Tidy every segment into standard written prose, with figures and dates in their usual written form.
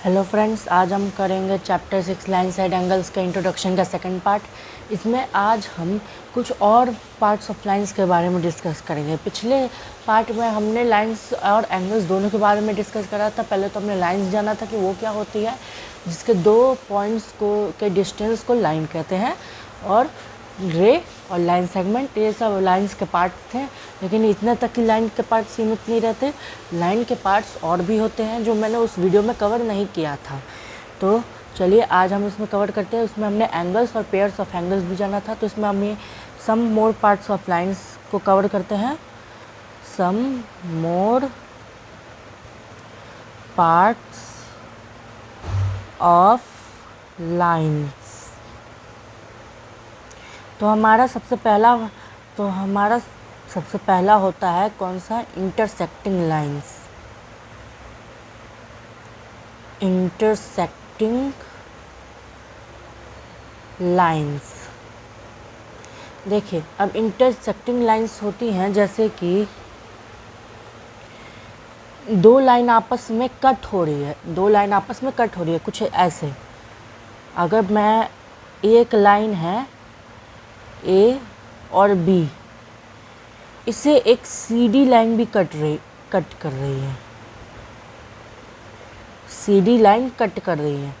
Hello friends, आज हम करेंगे चैप्टर 6 लाइन साइड एंगल्स का इंट्रोडक्शन का सेकंड पार्ट। इसमें आज हम कुछ और पार्ट्स ऑफ लाइंस के बारे में डिस्कस करेंगे। पिछले पार्ट में हमने लाइंस और एंगल्स दोनों के बारे में डिस्कस करा था। पहले तो हमने लाइंस जाना था कि वो क्या होती है, जिसके दो पॉइंट्स को के डिस्टेंस को लाइन कहते हैं, और रे और लाइन सेगमेंट, ये सब लाइंस के पार्ट थे। लेकिन इतने तक की लाइन के पार्ट सीमित नहीं रहते, लाइन के पार्ट्स और भी होते हैं जो मैंने उस वीडियो में कवर नहीं किया था। तो चलिए आज हम इसमें कवर करते हैं। उसमें हमने एंगल्स और पेयर्स ऑफ एंगल्स भी जाना था, तो इसमें हम ये सम मोर पार्ट्स ऑफ लाइंस को कवर करते हैं। सम मोर पार्ट्स ऑफ लाइंस। तो हमारा सबसे पहला होता है कौन सा? Intersecting lines. इंटरसेक्टिंग लाइंस, देखिए अब इंटरसेक्टिंग लाइंस होती हैं जैसे कि दो लाइन आपस में कट हो रही है, कुछ ऐसे। अगर मैं एक लाइन है ए और बी, इसे एक सीडी लाइन भी कट कर रही है। सीडी लाइन कट कर रही है।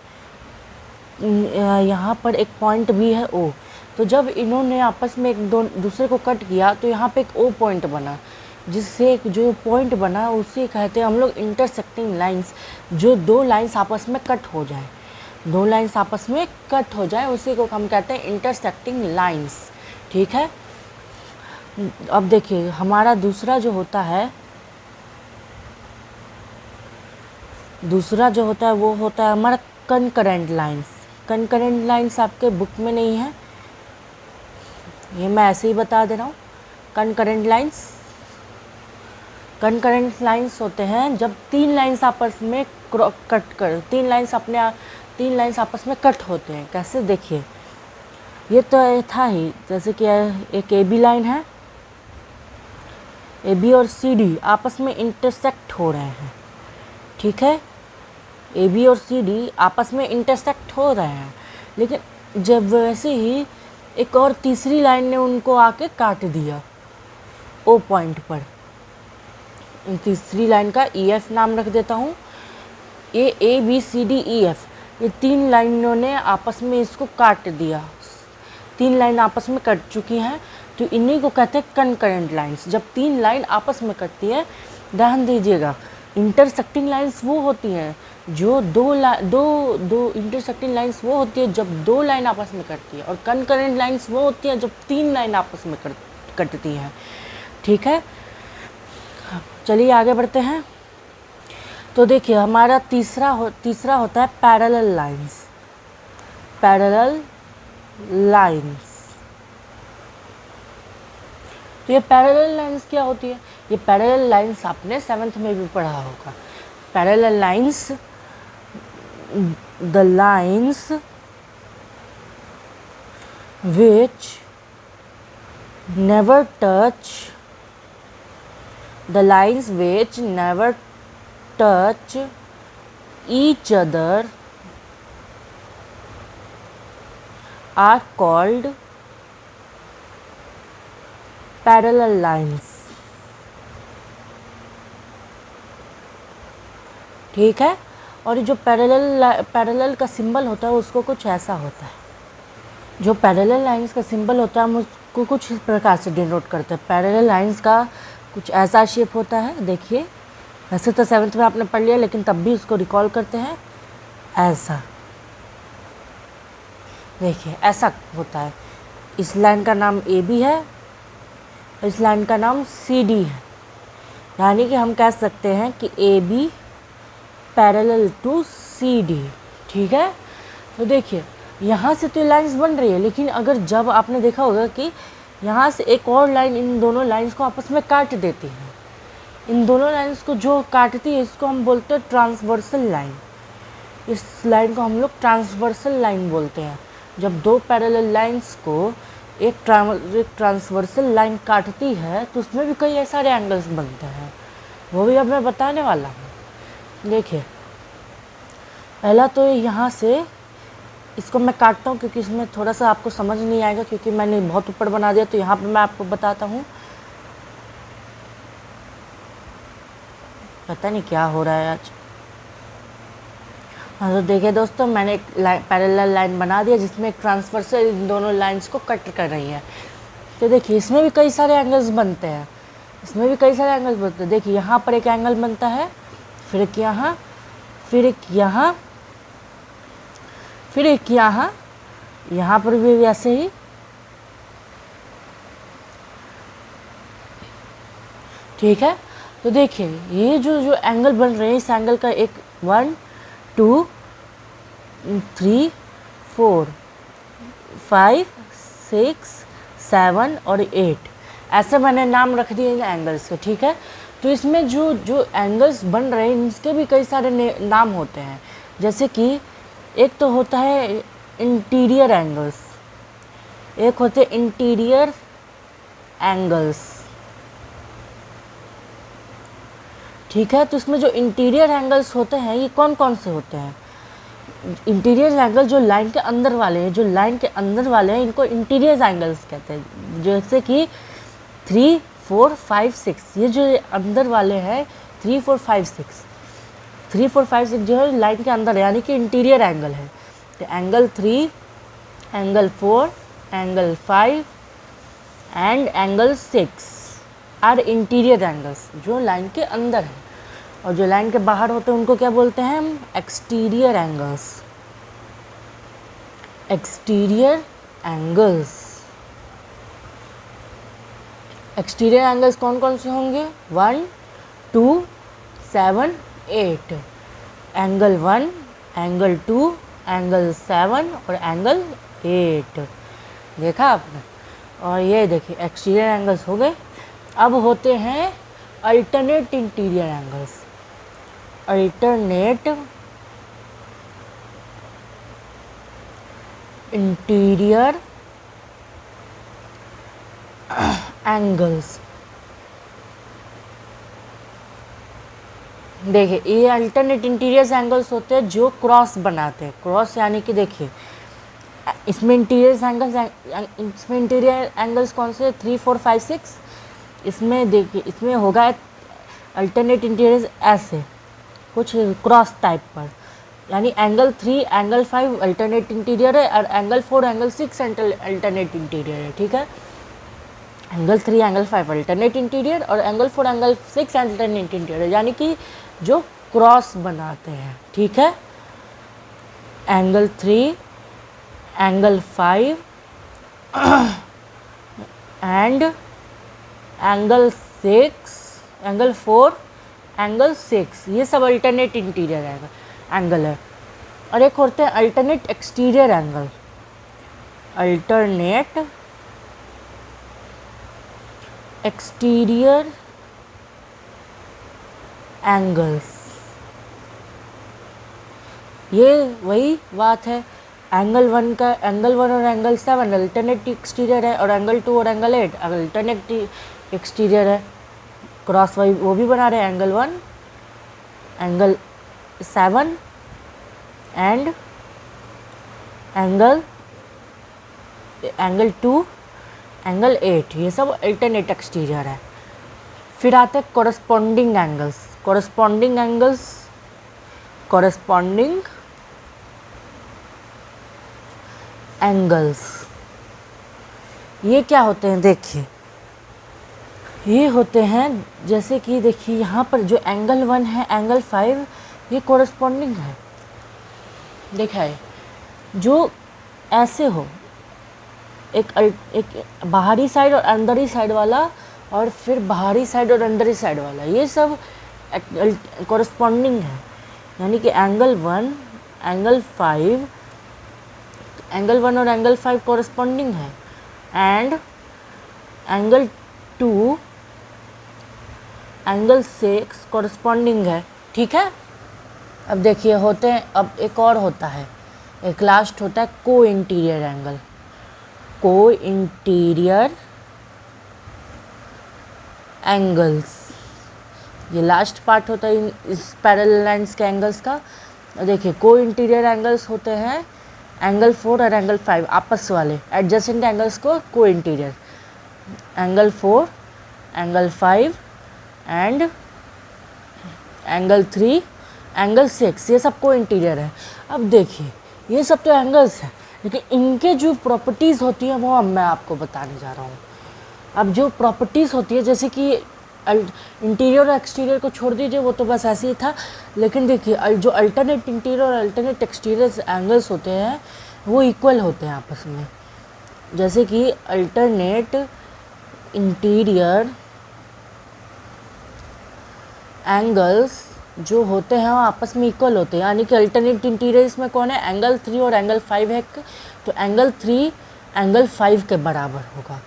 यहाँ पर एक पॉइंट भी है ओ। तो जब इन्होंने आपस में एक दूसरे को कट किया तो यहाँ पे एक ओ पॉइंट बना, जिससे जो पॉइंट बना उसे कहते हैं हम लोग इंटरसेक्टिंग लाइंस। जो दो लाइंस आपस में कट हो जाए, उसी को हम कहते हैं इंटरसेक्टिंग लाइंस। ठीक है, अब देखिए हमारा दूसरा जो होता है वो होता है हमारा कंकरेंट लाइंस। कंकरेंट लाइंस आपके बुक में नहीं है, ये मैं ऐसे ही बता दे रहा हूँ। कंकरेंट लाइंस होते हैं जब तीन लाइंस आपस में तीन लाइंस आपस में कट होते हैं। कैसे? देखिए ये तो था ही, जैसे कि एक ए बी लाइन है, ए बी और सी डी आपस में इंटरसेक्ट हो रहे हैं। ठीक है, ए बी और सी डी आपस में इंटरसेक्ट हो रहे हैं, लेकिन जब वैसे ही एक और तीसरी लाइन ने उनको आके काट दिया ओ पॉइंट पर। तीसरी लाइन का ई एफ नाम रख देता हूँ। A B C D E F, ये तीन लाइनों ने आपस में इसको काट दिया। तीन लाइन आपस में कट चुकी हैं, तो इन्हीं को कहते हैं कंकरेंट लाइंस। जब तीन लाइन आपस में कटती है, ध्यान दीजिएगा, इंटरसेक्टिंग लाइंस वो होती हैं जो दो इंटरसेक्टिंग लाइंस वो होती है जब दो लाइन आपस में कटती है, और कंकरेंट लाइंस वो होती है जब तीन लाइन आपस में कटती हैं। ठीक है, चलिए आगे बढ़ते हैं। तो देखिए हमारा तीसरा होता है पैरेलल लाइंस। तो ये पैरेलल लाइंस क्या होती है? ये पैरेलल लाइंस आपने 7th में भी पढ़ा होगा। Parallel lines, the lines which never touch each other are called parallel lines। ठीक है, और जो पैरेलल का सिंबल होता है उसको कुछ ऐसा होता है। जो पैरेलल लाइंस का सिंबल होता है हम उसको कुछ इस प्रकार से डिनोट करते हैं। पैरेलल लाइंस का कुछ ऐसा शेप होता है, देखिए। वैसे तो 7th में आपने पढ़ लिया, लेकिन तब भी उसको रिकॉल करते हैं। ऐसा देखिए, ऐसा होता है। इस लाइन का नाम ए बी है, इस लाइन का नाम सी डी है। यानी कि हम कह सकते हैं कि A B parallel to C D. ठीक है, तो देखिए यहाँ से तो लाइंस बन रही है, लेकिन अगर जब आपने देखा होगा कि यहाँ से एक और लाइन इन दोनों लाइंस को आपस में काट देती है। इन दोनों लाइंस को जो काटती है इसको हम बोलते हैं ट्रांसवर्सल लाइन। इस लाइन को हम लोग ट्रांसवर्सल लाइन बोलते हैं। जब दो पैरेलल लाइंस को एक ट्रांसवर्सल लाइन काटती है तो उसमें भी कई सारे एंगल्स बनते हैं, वो भी अब मैं बताने वाला हूँ। देखिए पहला तो यहाँ से इसको मैं काटता हूँ क्योंकि इसमें थोड़ा सा आपको समझ नहीं आएगा, क्योंकि मैंने बहुत ऊपर बना दिया। तो यहाँ पे मैं आपको बताता हूँ, पता नहीं क्या हो रहा है आज। हाँ तो देखिए दोस्तों, मैंने एक पैरेलल लाइन बना दिया जिसमें एक ट्रांसवर्सल इन दोनों लाइंस को कट कर रही है। तो देखिए इसमें भी कई सारे एंगल्स बनते हैं, इसमें भी कई सारे एंगल्स बनते हैं। देखिए यहाँ पर एक एंगल बनता है, फिर एक यहाँ, फिर एक यहाँ, फिर एक यहाँ, यहाँ पर भी वैसे ही। ठीक है, तो देखिए ये जो जो एंगल बन रहे हैं, इस एंगल का एक 1 2 3 4 5 6 7 और 8 ऐसे मैंने नाम रख दिए इन एंगल्स के। ठीक है, तो इसमें जो जो एंगल्स बन रहे हैं इनके भी कई सारे नाम होते हैं। जैसे कि एक तो होता है इंटीरियर एंगल्स, एक होते इंटीरियर एंगल्स। ठीक है, तो इसमें जो इंटीरियर एंगल्स होते हैं ये कौन कौन से होते हैं? इंटीरियर एंगल जो लाइन के अंदर वाले हैं, जो लाइन के अंदर वाले हैं इनको इंटीरियर एंगल्स कहते हैं। जैसे कि 3 4 5 6, ये जो अंदर वाले हैं 3 4 5 6, 3 4 5 6 जो है लाइन के अंदर है, यानी कि इंटीरियर एंगल है। तो angle 3, angle 4, angle 5 and angle 6 are interior angles, जो लाइन के अंदर है। और जो लाइन के बाहर होते हैं उनको क्या बोलते हैं हम? Exterior angles. Exterior angles, exterior angles कौन कौन से होंगे? 1 2 7 8, एंगल 1, एंगल 2, एंगल 7 और एंगल 8। देखा आपने? और ये देखिए एक्सटीरियर एंगल्स हो गए। अब होते हैं alternate interior angles. Alternate interior angles. देखिए ये अल्टरनेट इंटीरियर एंगल्स होते हैं जो क्रॉस बनाते हैं। क्रॉस यानी कि देखिए इसमें इंटीरियर एंगल्स, इसमें इंटीरियर एंगल्स कौन से? 3 4 5 6। इसमें देखिए इसमें होगा अल्टरनेट इंटीरियर ऐसे कुछ क्रॉस टाइप पर, यानी एंगल 3 एंगल 5 अल्टरनेट इंटीरियर है और एंगल 4 एंगल 6 अल्टरनेट इंटीरियर है। ठीक है, एंगल 3 एंगल 5 अल्टरनेट इंटीरियर और एंगल 4 एंगल 6 अल्टरनेट इंटीरियर, यानी कि जो क्रॉस बनाते हैं। ठीक है, angle 3 angle 5 and angle 6 angle 4 angle 6, ये सब अल्टरनेट इंटीरियर एंगल है। और एक होते हैं alternate exterior angle. Alternate exterior angles, ये वही बात है। एंगल 1 का, एंगल 1 और एंगल 7 अल्टरनेट एक्सटीरियर है और एंगल 2 और एंगल 8 अल्टरनेट एक्सटीरियर है। क्रॉस वाई वो भी बना रहे हैं, angle 1 angle 7 and angle 2 angle 8, ये सब अल्टरनेट एक्सटीरियर है। फिर आते हैं corresponding angles. Corresponding angles, corresponding angles ये क्या होते हैं? देखिए ये होते हैं, जैसे कि देखिए यहाँ पर जो एंगल 1 है एंगल 5 ये कॉरस्पॉन्डिंग है। देखा है, जो ऐसे हो एक बाहरी साइड और अंदरी साइड वाला, और फिर बाहरी साइड और अंदरी साइड वाला, ये सब कॉरस्पॉन्डिंग है। यानी कि एंगल 1 एंगल 5, एंगल 1 और एंगल 5 कॉरस्पॉन्डिंग है एंड एंगल 2 एंगल 6 कॉरस्पॉन्डिंग है। ठीक है, अब देखिए होते हैं, अब एक और होता है, एक लास्ट होता है को इंटीरियर एंगल। को इंटीरियर एंगल्स, ये लास्ट पार्ट होता है इस पैरेलल लाइंस के एंगल्स का। देखिए को इंटीरियर एंगल्स होते हैं एंगल 4 और एंगल 5 आपस वाले, एडजेसेंट एंगल्स को interior, angle 4, angle 5 and angle 3, angle 6, ये सब को इंटीरियर है। अब देखिए ये सब तो एंगल्स हैं, लेकिन इनके जो प्रॉपर्टीज़ होती हैं वो अब मैं आपको बताने जा रहा हूँ। अब जो प्रॉपर्टीज़ होती है, जैसे कि इंटीरियर और एक्सटीरियर को छोड़ दीजिए, वो तो बस ऐसे ही था, लेकिन देखिए जो अल्टरनेट इंटीरियर और अल्टरनेट एक्सटीरियर एंगल्स होते हैं वो इक्वल होते हैं आपस में। जैसे कि अल्टरनेट इंटीरियर एंगल्स जो होते हैं वो आपस में इक्वल होते हैं, यानी कि अल्टरनेट इंटीरियर इसमें कौन है, एंगल 3 और एंगल 5 है, तो एंगल 3 एंगल 5 के बराबर होगा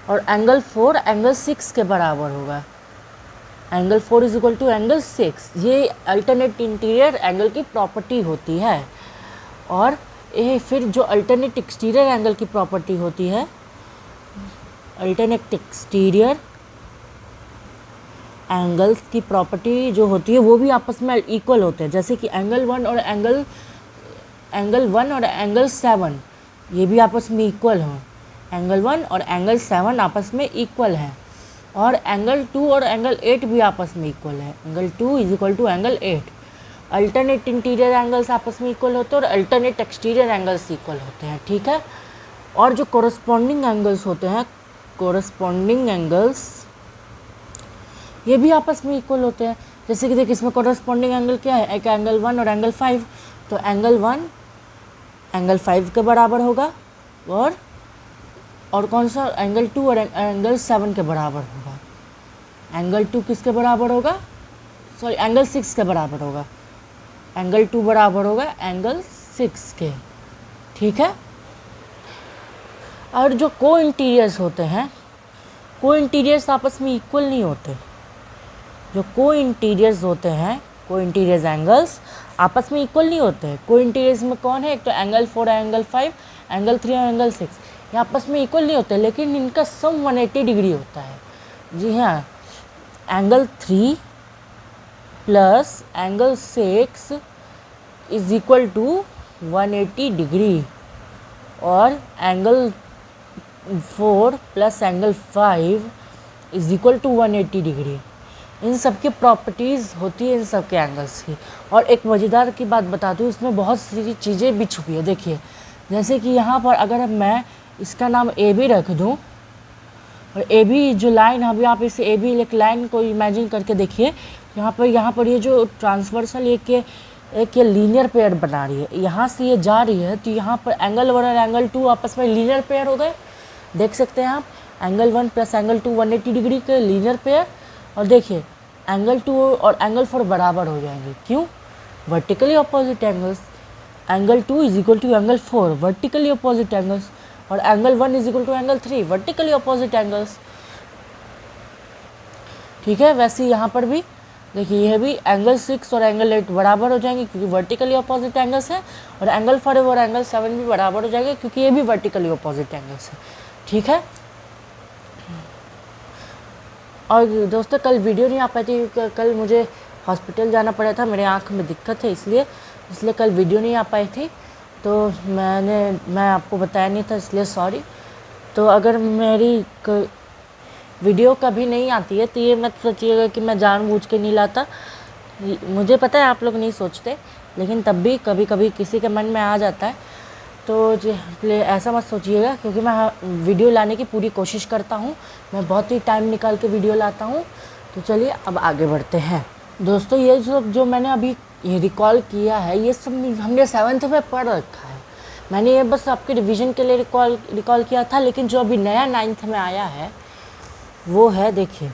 और एंगल 4 एंगल 6 के बराबर होगा। Angle 4 is equal to angle 6, ये अल्टरनेट इंटीरियर एंगल की प्रॉपर्टी होती है। और ये फिर जो अल्टरनेट एक्सटीरियर एंगल की प्रॉपर्टी होती है, अल्टरनेट एक्सटीरियर एंगल्स की प्रॉपर्टी जो होती है वो भी आपस में इक्वल होते हैं। जैसे कि एंगल 1 और एंगल 7 ये भी आपस में इक्वल हों, एंगल 1 और एंगल 7 आपस में इक्वल है, और एंगल 2 और एंगल 8 भी आपस में इक्वल है, angle 2 is equal to angle 8। Alternate interior angles आपस में इक्वल होते हैं और अल्टरनेट एक्सटीरियर एंगल्स इक्वल होते हैं, ठीक है। और जो कोरस्पॉन्डिंग एंगल्स होते हैं, कोरस्पॉन्डिंग एंगल्स ये भी आपस में इक्वल होते हैं। जैसे कि देखिए इसमें कोरस्पॉन्डिंग एंगल क्या है, एक एंगल 1 और एंगल 5, तो एंगल 1 एंगल 5 के बराबर होगा और कौन सा, एंगल 2 और एंगल 7 के बराबर होगा। एंगल 2 किसके बराबर होगा, सॉरी एंगल 6 के बराबर होगा, एंगल 2 बराबर होगा एंगल 6 के, ठीक है। और जो को इंटीरियर्स होते हैं, को इंटीरियर्स आपस में इक्वल नहीं होते। जो को इंटीरियर्स होते हैं, को इंटीरियर्स एंगल्स आपस में इक्वल नहीं होते हैं। को इंटीरियर्स में कौन है, एक तो एंगल 4 और एंगल 5, एंगल 3 और एंगल 6, ये आपस में इक्वल नहीं होते, लेकिन इनका सम 180 डिग्री होता है। जी हाँ, angle 3 plus angle 6 is equal to 180 degree, और angle 4 plus angle 5 is equal to 180 degree. इन सब की प्रॉपर्टीज़ होती है इन सब के एंगल्स की। और एक मज़ेदार की बात बता दूँ, इसमें बहुत सी चीज़ें भी छुपी है। देखिए जैसे कि यहाँ पर अगर मैं इसका नाम ए बी रख दूँ, और ए बी जो लाइन, अभी आप इस ए बी एक लाइन को इमेजिन करके देखिए, यहाँ पर ये जो ट्रांसवर्सल एक ये लीनियर पेयर बना रही है, यहाँ से ये जा रही है, तो यहाँ पर एंगल 1 और एंगल 2 आपस में लीनियर पेयर हो गए। देख सकते हैं आप, एंगल 1 प्लस एंगल 2 180 डिग्री के लीनियर पेयर। और देखिए एंगल 2 और एंगल 4 बराबर हो जाएंगे, क्यों, vertically opposite angles. Angle 2 is equal to angle 4 vertically opposite angles, और angle 1 is equal to angle 3 vertically opposite angles, ठीक है। वैसे यहाँ पर भी देखिए, यह भी एंगल 6 और एंगल 8 बराबर हो जाएंगे क्योंकि वर्टिकली अपोजिट एंगल्स हैं, और एंगल 5 और एंगल 7 भी बराबर हो जाएंगे क्योंकि ये भी वर्टिकली अपोजिट एंगल्स हैं, ठीक है। और दोस्तों कल वीडियो नहीं आ पाई थी, कल मुझे हॉस्पिटल जाना पड़ा था, मेरे आँख में दिक्कत है, इसलिए कल वीडियो नहीं आ पाई थी, तो मैं आपको बताया नहीं था, इसलिए सॉरी। तो अगर मेरी वीडियो कभी नहीं आती है तो ये मत सोचिएगा कि मैं जानबूझ के नहीं लाता, मुझे पता है आप लोग नहीं सोचते, लेकिन तब भी कभी कभी किसी के मन में आ जाता है, तो ऐसा मत सोचिएगा, क्योंकि मैं वीडियो लाने की पूरी कोशिश करता हूँ, मैं बहुत ही टाइम निकाल के वीडियो लाता हूँ। तो चलिए अब आगे बढ़ते हैं। दोस्तों ये जो मैंने अभी ये रिकॉल किया है, ये सब हमने 7th में पढ़ रखा है, मैंने ये बस आपके रिवीजन के लिए रिकॉल किया था। लेकिन जो अभी नया 9th में आया है वो है, देखिए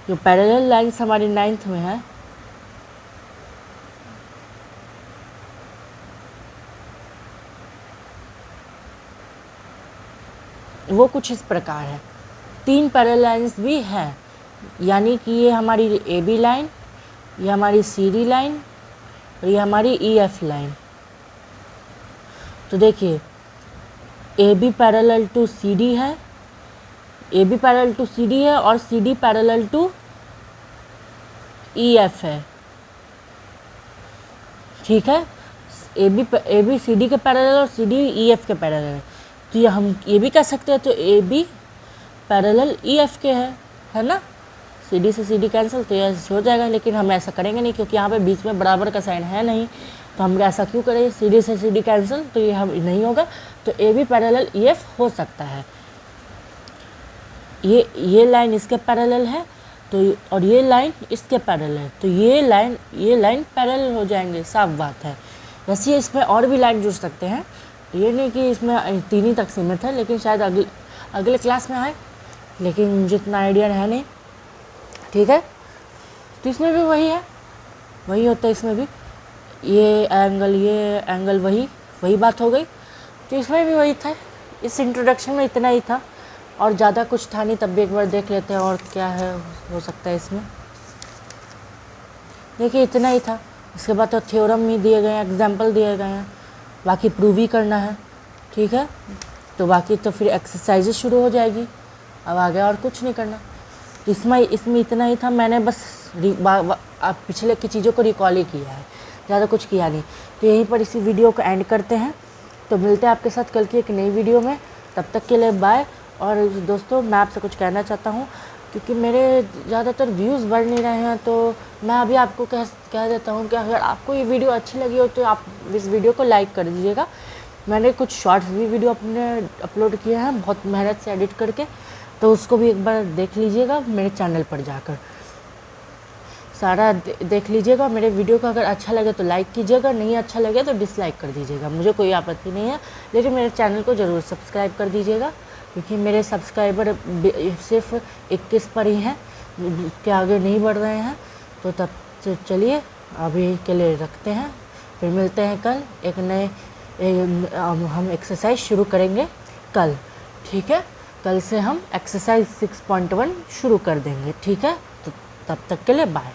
जो पैरेलल लाइंस हमारी 9th में है, वो कुछ इस प्रकार है। 3 पैरेलल लाइंस भी हैं, यानी कि ये हमारी ए बी लाइन, ये हमारी सी डी लाइन और ये हमारी ई एफ लाइन। तो देखिए A B parallel to C D है, A B parallel to C D है, और C D parallel to E F है। ठीक है। ए बी सी डी के पैरेलल और सी डी ई एफ के पैरेलल है, तो ये हम ये भी कह सकते हैं, तो A B parallel E F के है ना। सी डी से सी डी कैंसिल, तो ये हो जाएगा, लेकिन हम ऐसा करेंगे नहीं क्योंकि यहाँ पे बीच में बराबर का साइन है नहीं, तो हम ऐसा क्यों करें, सी डी से सी डी कैंसिल, तो ये हम नहीं होगा। तो A B parallel E F हो सकता है। ये लाइन इसके पैरेलल है, तो और ये लाइन इसके पैरेलल है, तो ये लाइन पैरेलल हो जाएंगे, साफ बात है। वैसे इसमें और भी लाइन जुड़ सकते हैं, ये नहीं कि इसमें 3 ही तक सीमित है, लेकिन शायद अगले क्लास में आए, लेकिन मुझे इतना आइडिया है नहीं, ठीक है। तो इसमें भी वही है, वही होता है इसमें भी, ये एंगल वही बात हो गई। तो इसमें भी वही था, इस इंट्रोडक्शन में इतना ही था और ज़्यादा कुछ था नहीं। तब भी एक बार देख लेते हैं और क्या है हो सकता है इसमें। देखिए इतना ही था, इसके बाद तो थ्योरम ही दिए गए हैं, एग्जाम्पल दिए गए हैं, बाकी प्रूव ही करना है, ठीक है। तो बाकी तो फिर एक्सरसाइजेज शुरू हो जाएगी, अब आगे और कुछ नहीं करना। तो इसमें इतना ही था, मैंने बस पिछले की चीज़ों को रिकॉल ही किया है, ज़्यादा कुछ किया नहीं। तो यहीं पर इसी वीडियो को एंड करते हैं, तो मिलते हैं आपके साथ कल की एक नई वीडियो में। तब तक के लिए बाय। और दोस्तों मैं आपसे कुछ कहना चाहता हूँ, क्योंकि मेरे ज़्यादातर व्यूज़ बढ़ नहीं रहे हैं, तो मैं अभी आपको कह देता हूँ कि अगर आपको ये वीडियो अच्छी लगी हो तो आप इस वीडियो को लाइक कर दीजिएगा। मैंने कुछ शॉर्ट्स भी वीडियो अपने अपलोड किए हैं बहुत मेहनत से एडिट करके, तो उसको भी एक बार देख लीजिएगा मेरे चैनल पर जाकर, सारा देख लीजिएगा। मेरे वीडियो को अगर अच्छा लगे तो लाइक कीजिएगा, नहीं अच्छा लगे तो डिसलाइक कर दीजिएगा, मुझे कोई आपत्ति नहीं है, लेकिन मेरे चैनल को ज़रूर सब्सक्राइब कर दीजिएगा, क्योंकि मेरे सब्सक्राइबर सिर्फ 21 पर ही हैं, उसके आगे नहीं बढ़ रहे हैं। तो तब चलिए अभी के लिए रखते हैं, फिर मिलते हैं कल एक नए हम एक्सरसाइज शुरू करेंगे कल, ठीक है। कल से हम एक्सरसाइज 6.1 शुरू कर देंगे, ठीक है। तो तब तक के लिए बाय।